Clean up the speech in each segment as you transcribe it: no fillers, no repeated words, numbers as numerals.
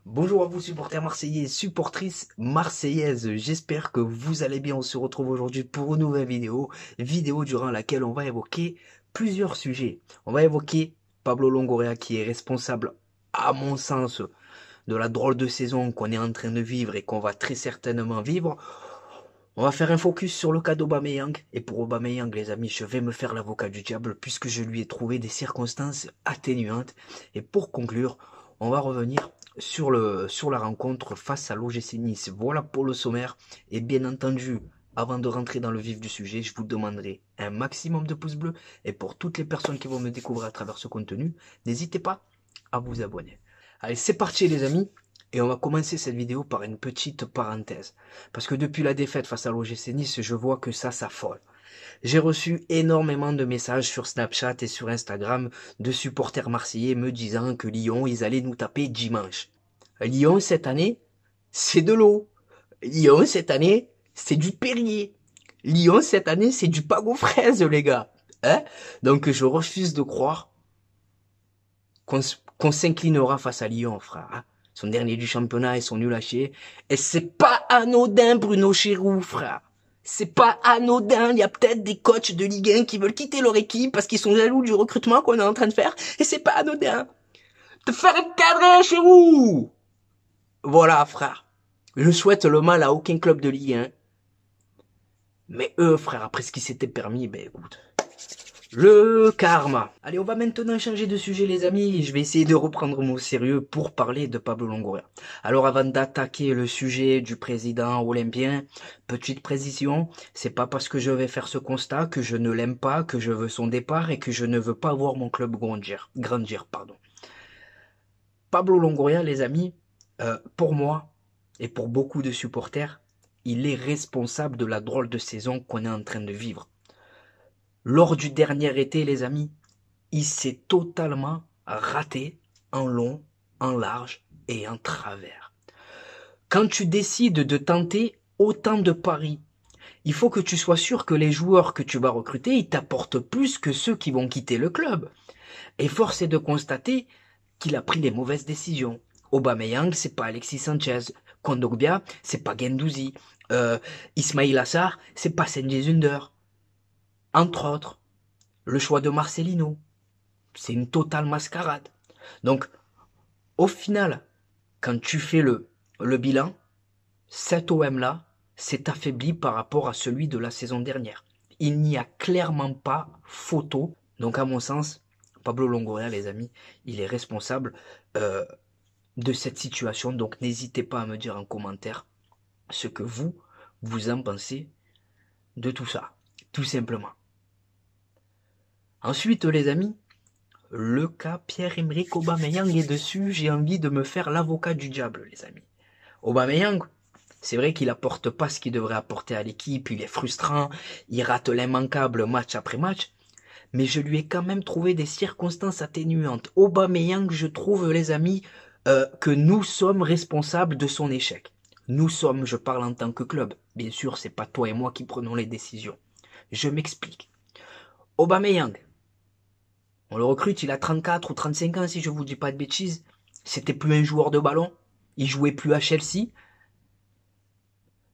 Bonjour à vous supporters marseillais, supportrices marseillaises, j'espère que vous allez bien. On se retrouve aujourd'hui pour une nouvelle vidéo durant laquelle on va évoquer plusieurs sujets. On va évoquer Pablo Longoria qui est responsable, à mon sens, de la drôle de saison qu'on est en train de vivre et qu'on va très certainement vivre. On va faire un focus sur le cas d'Aubameyang. Et pour Aubameyang, les amis, je vais me faire l'avocat du diable puisque je lui ai trouvé des circonstances atténuantes. Et pour conclure, on va revenir sur la rencontre face à l'OGC Nice. Voilà pour le sommaire. Et bien entendu, avant de rentrer dans le vif du sujet, je vous demanderai un maximum de pouces bleus. Et pour toutes les personnes qui vont me découvrir à travers ce contenu, n'hésitez pas à vous abonner. Allez, c'est parti les amis. Et on va commencer cette vidéo par une petite parenthèse. Parce que depuis la défaite face à l'OGC Nice, je vois que ça s'affole. J'ai reçu énormément de messages sur Snapchat et sur Instagram de supporters marseillais me disant que Lyon, ils allaient nous taper dimanche. Lyon, cette année, c'est de l'eau. Lyon, cette année, c'est du Perrier. Lyon, cette année, c'est du Pago fraise, les gars. Hein? Donc, je refuse de croire qu'on s'inclinera face à Lyon, frère. Ils sont derniers du championnat, ils sont nuls à chier. Et c'est pas anodin, Bruno Chéroux, frère. C'est pas anodin. Il y a peut-être des coachs de Ligue 1 qui veulent quitter leur équipe parce qu'ils sont jaloux du recrutement qu'on est en train de faire. Et c'est pas anodin. Te faire encadrer, Chéroux. Voilà, frère. Je souhaite le mal à aucun club de Ligue 1. Mais eux, frère, après ce qui s'était permis, ben écoute. Le karma. Allez, on va maintenant changer de sujet les amis. Je vais essayer de reprendre mon sérieux pour parler de Pablo Longoria. Alors avant d'attaquer le sujet du président olympien, petite précision, c'est pas parce que je vais faire ce constat que je ne l'aime pas, que je veux son départ et que je ne veux pas voir mon club grandir, pardon. Pablo Longoria les amis, pour moi et pour beaucoup de supporters, il est responsable de la drôle de saison qu'on est en train de vivre. Lors du dernier été, les amis, il s'est totalement raté en long, en large et en travers. Quand tu décides de tenter autant de paris, il faut que tu sois sûr que les joueurs que tu vas recruter, ils t'apportent plus que ceux qui vont quitter le club. Et force est de constater qu'il a pris les mauvaises décisions. Aubameyang, c'est pas Alexis Sanchez. Kondogbia, c'est pas Guendouzi. Ismail Assar, c'est pas Cengiz Under. Entre autres, le choix de Marcelino, c'est une totale mascarade. Donc, au final, quand tu fais le bilan, cet OM-là s'est affaibli par rapport à celui de la saison dernière. Il n'y a clairement pas photo. Donc, à mon sens, Pablo Longoria, les amis, il est responsable de cette situation. Donc, n'hésitez pas à me dire en commentaire ce que vous en pensez de tout ça, tout simplement. Ensuite, les amis, le cas Pierre-Emerick Aubameyang est dessus, j'ai envie de me faire l'avocat du diable, les amis. Aubameyang, c'est vrai qu'il apporte pas ce qu'il devrait apporter à l'équipe, il est frustrant, il rate l'immanquable match après match, mais je lui ai quand même trouvé des circonstances atténuantes. Aubameyang, je trouve, les amis, que nous sommes responsables de son échec. Nous sommes, je parle en tant que club. Bien sûr, c'est pas toi et moi qui prenons les décisions. Je m'explique. Aubameyang, on le recrute, il a 34 ou 35 ans si je vous dis pas de bêtises. C'était plus un joueur de ballon. Il jouait plus à Chelsea.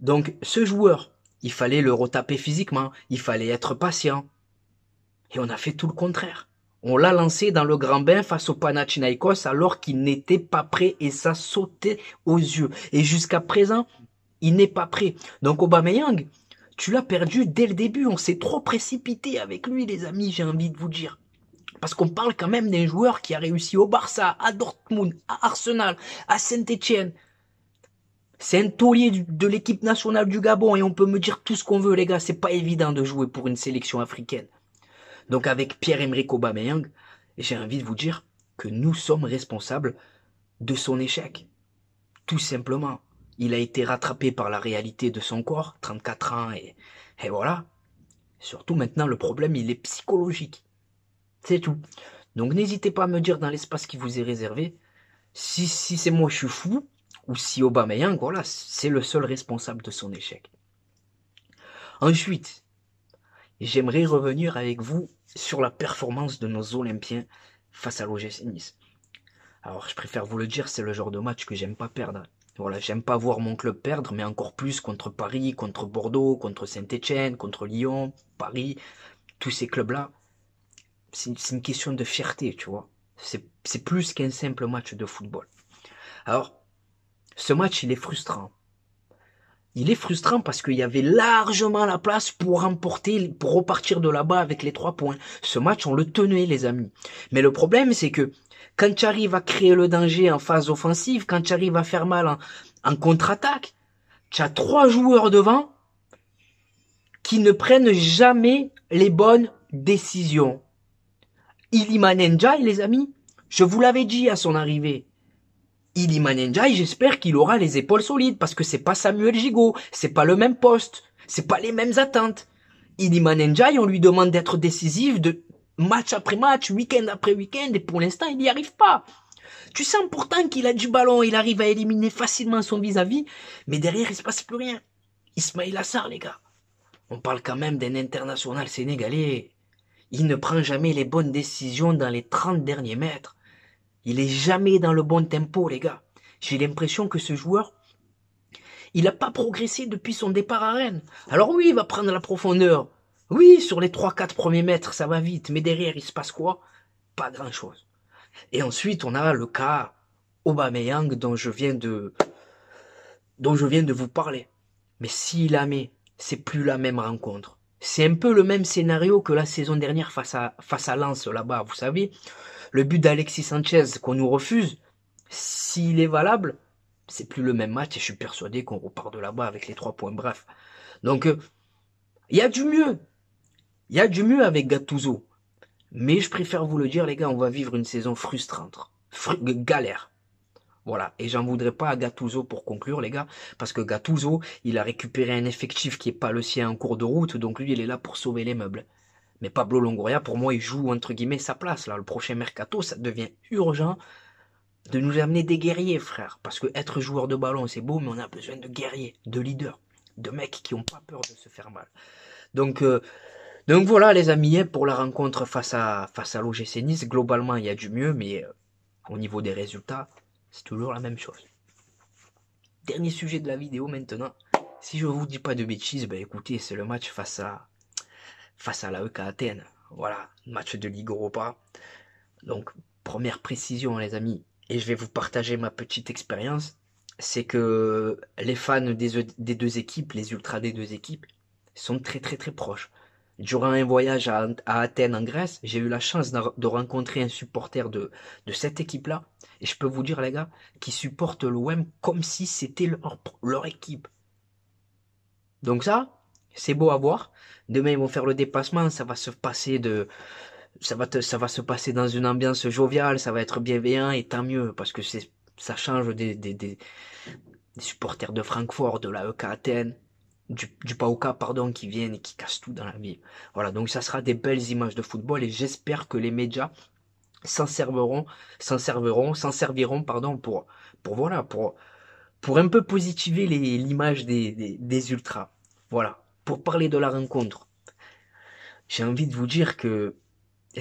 Donc ce joueur, il fallait le retaper physiquement. Il fallait être patient. Et on a fait tout le contraire. On l'a lancé dans le grand bain face au Panathinaikos alors qu'il n'était pas prêt et ça sautait aux yeux. Et jusqu'à présent, il n'est pas prêt. Donc Aubameyang, tu l'as perdu dès le début. On s'est trop précipité avec lui, les amis, j'ai envie de vous dire. Parce qu'on parle quand même d'un joueur qui a réussi au Barça, à Dortmund, à Arsenal, à Saint-Etienne. C'est un taulier de l'équipe nationale du Gabon et on peut me dire tout ce qu'on veut, les gars. C'est pas évident de jouer pour une sélection africaine. Donc avec Pierre-Emerick Aubameyang, j'ai envie de vous dire que nous sommes responsables de son échec. Tout simplement. Il a été rattrapé par la réalité de son corps, 34 ans et voilà. Surtout maintenant, le problème, il est psychologique. C'est tout. Donc n'hésitez pas à me dire dans l'espace qui vous est réservé si c'est moi je suis fou ou si Aubameyang, voilà, c'est le seul responsable de son échec. Ensuite, j'aimerais revenir avec vous sur la performance de nos Olympiens face à l'OGC Nice. Alors, je préfère vous le dire, c'est le genre de match que j'aime pas perdre. Voilà, j'aime pas voir mon club perdre, mais encore plus contre Paris, contre Bordeaux, contre Saint-Étienne, contre Lyon, Paris, tous ces clubs-là. C'est une question de fierté, tu vois. C'est plus qu'un simple match de football. Alors, ce match, il est frustrant. Il est frustrant parce qu'il y avait largement la place pour remporter, pour repartir de là-bas avec les 3 points. Ce match, on le tenait, les amis. Mais le problème, c'est que quand tu arrives à créer le danger en phase offensive, quand tu arrives à faire mal en contre-attaque, tu as 3 joueurs devant qui ne prennent jamais les bonnes décisions. Iliman Ndiaye, les amis, je vous l'avais dit à son arrivée. Iliman Ndiaye, j'espère qu'il aura les épaules solides parce que c'est pas Samuel Gigot, c'est pas le même poste, c'est pas les mêmes attentes. Iliman Ndiaye, on lui demande d'être décisif de match après match, week-end après week-end et pour l'instant, il n'y arrive pas. Tu sens pourtant qu'il a du ballon, il arrive à éliminer facilement son vis-à-vis, mais derrière, il se passe plus rien. Ismaïla Sarr, les gars. On parle quand même d'un international sénégalais. Il ne prend jamais les bonnes décisions dans les 30 derniers mètres. Il est jamais dans le bon tempo, les gars. J'ai l'impression que ce joueur, il n'a pas progressé depuis son départ à Rennes. Alors oui, il va prendre la profondeur. Oui, sur les 3-4 premiers mètres, ça va vite. Mais derrière, il se passe quoi? Pas grand-chose. Et ensuite, on a le cas Aubameyang dont je viens de vous parler. Mais si jamais c'est plus la même rencontre, c'est un peu le même scénario que la saison dernière face à Lens là-bas, vous savez. Le but d'Alexis Sanchez qu'on nous refuse, s'il est valable, c'est plus le même match et je suis persuadé qu'on repart de là-bas avec les 3 points. Bref. Donc, il y a du mieux. Il y a du mieux avec Gattuso. Mais je préfère vous le dire, les gars, on va vivre une saison frustrante. Galère. Voilà. Et j'en voudrais pas à Gattuso pour conclure, les gars, parce que Gattuso, il a récupéré un effectif qui est pas le sien en cours de route, donc lui, il est là pour sauver les meubles. Mais Pablo Longoria, pour moi, il joue, entre guillemets, sa place, là. Le prochain mercato, ça devient urgent de nous amener des guerriers, frère. Parce que être joueur de ballon, c'est beau, mais on a besoin de guerriers, de leaders, de mecs qui ont pas peur de se faire mal. Donc voilà, les amis, pour la rencontre face à l'OGC Nice, globalement, il y a du mieux, mais au niveau des résultats, c'est toujours la même chose. Dernier sujet de la vidéo maintenant. Si je vous dis pas de bêtises, ben écoutez, c'est le match face à l'AEK Athènes. Voilà, match de Ligue Europa. Donc, première précision, les amis, et je vais vous partager ma petite expérience, c'est que les fans des 2 équipes, les ultras des 2 équipes, sont très très très proches. Durant un voyage à Athènes en Grèce, j'ai eu la chance de rencontrer un supporter de cette équipe-là, et je peux vous dire, les gars, qui supportent l'OM comme si c'était leur équipe. Donc ça, c'est beau à voir. Demain, ils vont faire le déplacement, ça va se passer ça va se passer dans une ambiance joviale, ça va être bienveillant et tant mieux parce que ça change des supporters de Francfort, de la EK Athènes, du PAOK pardon, qui viennent et qui cassent tout dans la vie. Voilà, donc ça sera des belles images de football et j'espère que les médias s'en serviront pardon pour un peu positiver l'image des ultras. Voilà, pour parler de la rencontre. J'ai envie de vous dire que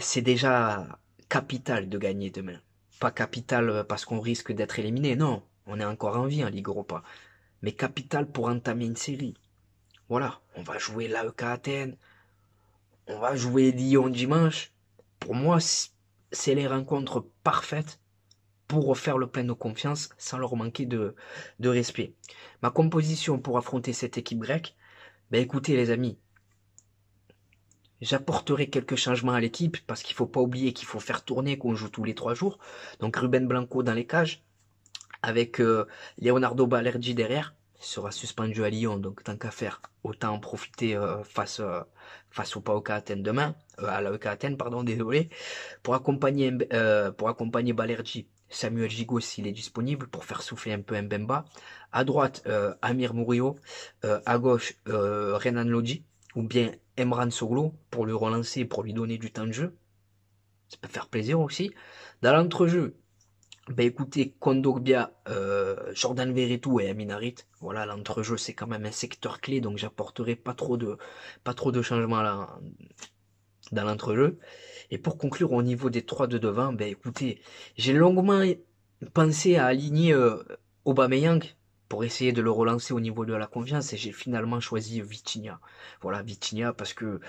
c'est déjà capital de gagner demain. Pas capital parce qu'on risque d'être éliminé, non. On est encore en vie en Ligue Europa. Mais capital pour entamer une série. Voilà, on va jouer l'AEK Athènes. On va jouer Lyon dimanche. Pour moi, c'est les rencontres parfaites pour refaire le plein de confiance sans leur manquer de respect. Ma composition pour affronter cette équipe grecque, ben écoutez les amis, j'apporterai quelques changements à l'équipe parce qu'il ne faut pas oublier qu'il faut faire tourner, qu'on joue tous les 3 jours. Donc Ruben Blanco dans les cages avec Leonardo Balerdi derrière. Il sera suspendu à Lyon, donc tant qu'à faire, autant en profiter face au PAOK Athènes demain, à l'AEK Athènes, pardon, désolé, pour accompagner Balerdi, Samuel Gigot s'il est disponible, pour faire souffler un peu Mbemba. À droite, Amir Mourio, à gauche, Renan Lodi, ou bien Emran Soglo pour le relancer, pour lui donner du temps de jeu. Ça peut faire plaisir aussi. Dans l'entrejeu, ben écoutez, Kondogbia, Jordan Verretou et Amin Harit. Voilà, l'entrejeu c'est quand même un secteur clé, donc j'apporterai pas trop de changements là dans l'entrejeu. Et pour conclure au niveau des 3 de devant, ben écoutez, j'ai longuement pensé à aligner Aubameyang pour essayer de le relancer au niveau de la confiance et j'ai finalement choisi Vitinha. Voilà, Vitinha parce que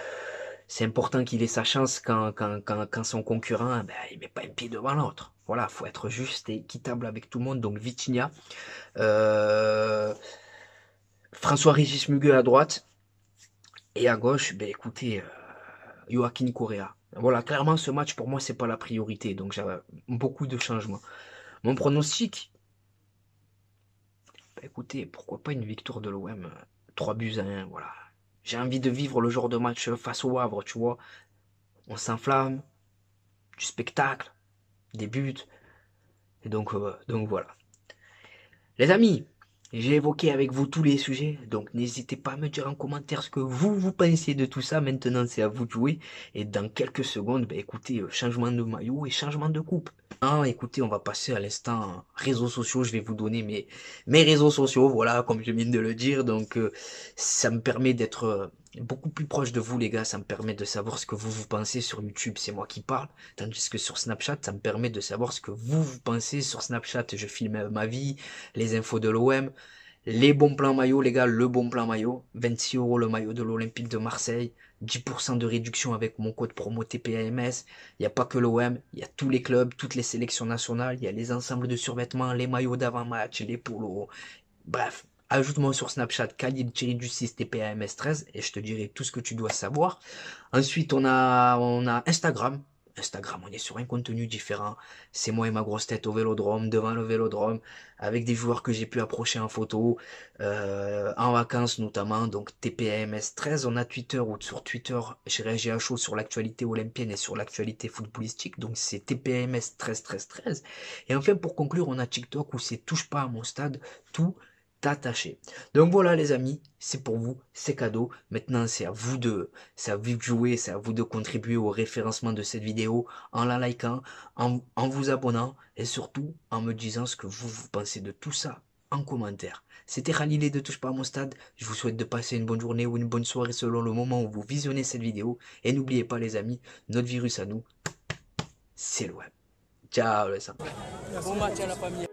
c'est important qu'il ait sa chance quand son concurrent, ben, il met pas un pied devant l'autre. Voilà, faut être juste et équitable avec tout le monde. Donc Vitinha, François-Régis Muguet à droite et à gauche, ben écoutez, Joaquin Correa. Voilà, clairement ce match pour moi c'est pas la priorité, donc j'avais beaucoup de changements. Mon pronostic, ben, écoutez, pourquoi pas une victoire de l'OM, 3-1, voilà. J'ai envie de vivre le genre de match face au Havre, tu vois. On s'enflamme, du spectacle, des buts, et donc voilà. Les amis, j'ai évoqué avec vous tous les sujets, donc n'hésitez pas à me dire en commentaire ce que vous pensez de tout ça. Maintenant, c'est à vous de jouer. Et dans quelques secondes, ben, écoutez, changement de maillot et changement de coupe. Ah, écoutez, on va passer à l'instant réseaux sociaux. Je vais vous donner mes réseaux sociaux, voilà, comme je viens de le dire. Donc, ça me permet d'être beaucoup plus proche de vous, les gars. Ça me permet de savoir ce que vous pensez sur YouTube. C'est moi qui parle. Tandis que sur Snapchat, ça me permet de savoir ce que vous pensez. Sur Snapchat, je filme ma vie, les infos de l'OM. Les bons plans maillot, les gars, le bon plan maillot. 26 € le maillot de l'Olympique de Marseille. 10% de réduction avec mon code promo TPAMS. Il n'y a pas que l'OM, il y a tous les clubs, toutes les sélections nationales. Il y a les ensembles de survêtements, les maillots d'avant-match, les polos. Bref, ajoute-moi sur Snapchat Khalil-du-6 TPAMS13 et je te dirai tout ce que tu dois savoir. Ensuite, on a Instagram. Instagram, on est sur un contenu différent. C'est moi et ma grosse tête au Vélodrome, devant le Vélodrome, avec des joueurs que j'ai pu approcher en photo, en vacances notamment. Donc TPAMS13, on a Twitter, ou sur Twitter, je réagis à chaud sur l'actualité olympienne et sur l'actualité footballistique. Donc c'est TPAMS131313. Et enfin, pour conclure, on a TikTok où c'est touche pas à mon stade, tout attaché. Donc voilà les amis, c'est pour vous, c'est cadeau. Maintenant c'est à vous de jouer, c'est à vous de contribuer au référencement de cette vidéo en la likant, en vous abonnant et surtout en me disant ce que vous pensez de tout ça en commentaire. C'était Khalilé de Touche pas à mon stade. Je vous souhaite de passer une bonne journée ou une bonne soirée selon le moment où vous visionnez cette vidéo. Et n'oubliez pas les amis, notre virus à nous, c'est le web. Ciao les amis. Bon match à la famille.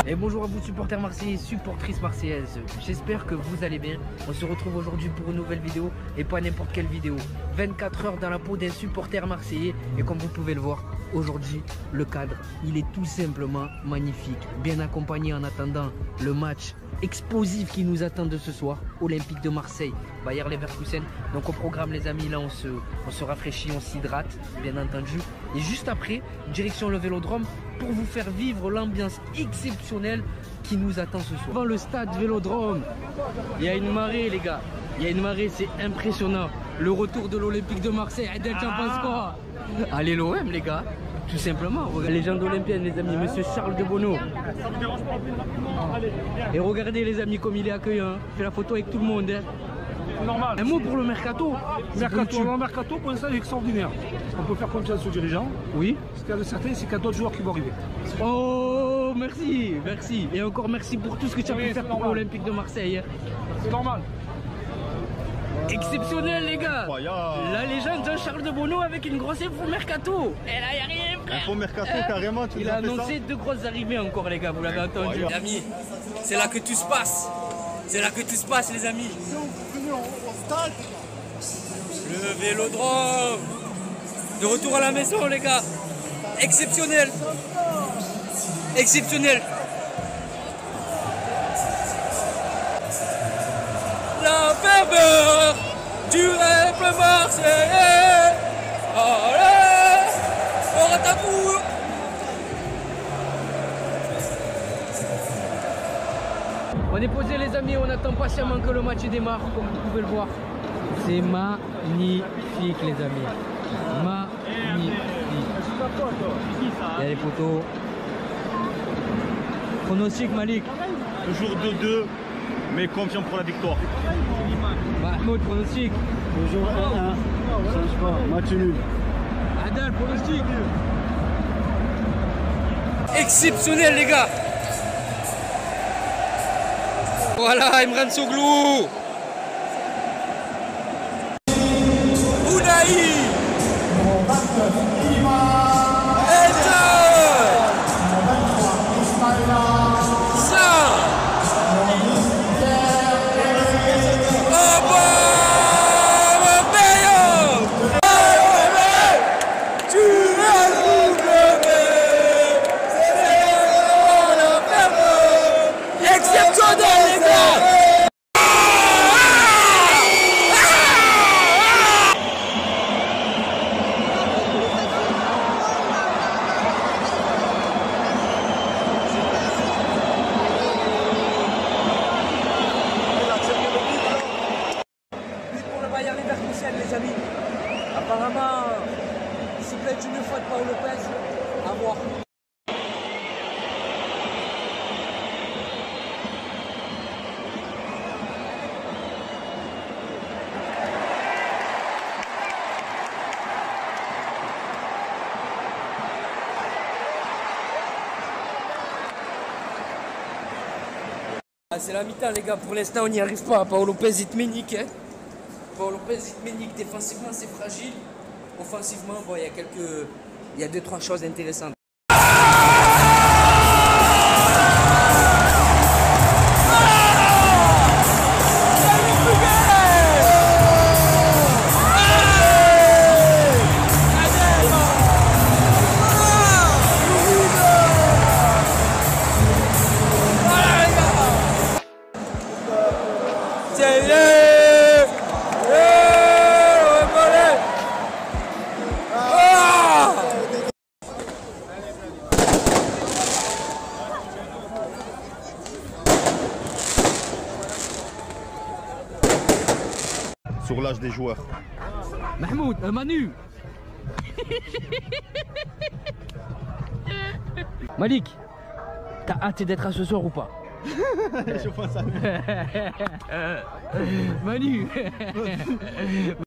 Et bonjour à vous supporters marseillais, supportrices marseillaises, j'espère que vous allez bien. On se retrouve aujourd'hui pour une nouvelle vidéo et pas n'importe quelle vidéo. 24 heures dans la peau d'un supporter marseillais et comme vous pouvez le voir, aujourd'hui le cadre il est tout simplement magnifique. Bien accompagné en attendant le match explosif qui nous attend de ce soir, Olympique de Marseille, Bayer Leverkusen. Donc au programme les amis, là on se rafraîchit, on s'hydrate bien entendu. Et juste après, direction le Vélodrome pour vous faire vivre l'ambiance exceptionnelle qui nous attend ce soir. Devant le stade Vélodrome, il y a une marée les gars, il y a une marée, c'est impressionnant. Le retour de l'Olympique de Marseille, Adel, t'en penses quoi? Allez l'OM les gars, tout simplement. Légende olympienne les amis, monsieur Charles de Bonneau. Et regardez les amis comme il est accueillant, fait la photo avec tout le monde. Hein. Normal. Un mot pour le mercato. Le mercato, pour l'instant, est extraordinaire. On peut faire confiance aux dirigeants. Oui. Ce qu'il y a de certain, c'est qu'il y a d'autres joueurs qui vont arriver. Oh, merci, merci. Et encore merci pour tout ce que tu as pu faire pour l'Olympique de Marseille. C'est normal. Exceptionnel les gars. La légende Jean-Charles de Bonneau avec une grosse info mercato. Et là, il n'y a rien frère. Info mercato carrément, tu il a annoncé deux grosses arrivées encore les gars, vous l'avez entendu. Les amis, c'est là que tout se passe. C'est là que tout se passe les amis. Le Vélodrome. De retour à la maison les gars. Exceptionnel. Exceptionnel. La ferveur du rêve marseillais. Allez, on retaboue. On est posé les amis, on attend patiemment que le match démarre, comme vous pouvez le voir. C'est magnifique les amis. Magnifique. Il y a les photos. Pronostic Malik. Toujours 2-2, mais confiant pour la victoire. Mahmoud, pronostic. Toujours 1-1. Change pas, match nul. Adel, pronostic. Exceptionnel les gars. Voilà, Imran Soglou. Ounaï. Ah, c'est la mi-temps, les gars. Pour l'instant, on n'y arrive pas. Paul Lopez, il te met nique, hein. Paul Lopez, il te met nique. Défensivement, c'est fragile. Offensivement, bon, il y a 2-3 choses intéressantes. Sur l'âge des joueurs. Mahmoud, Manu. Malik, t'as hâte d'être à ce soir ou pas? Je pense à Manu.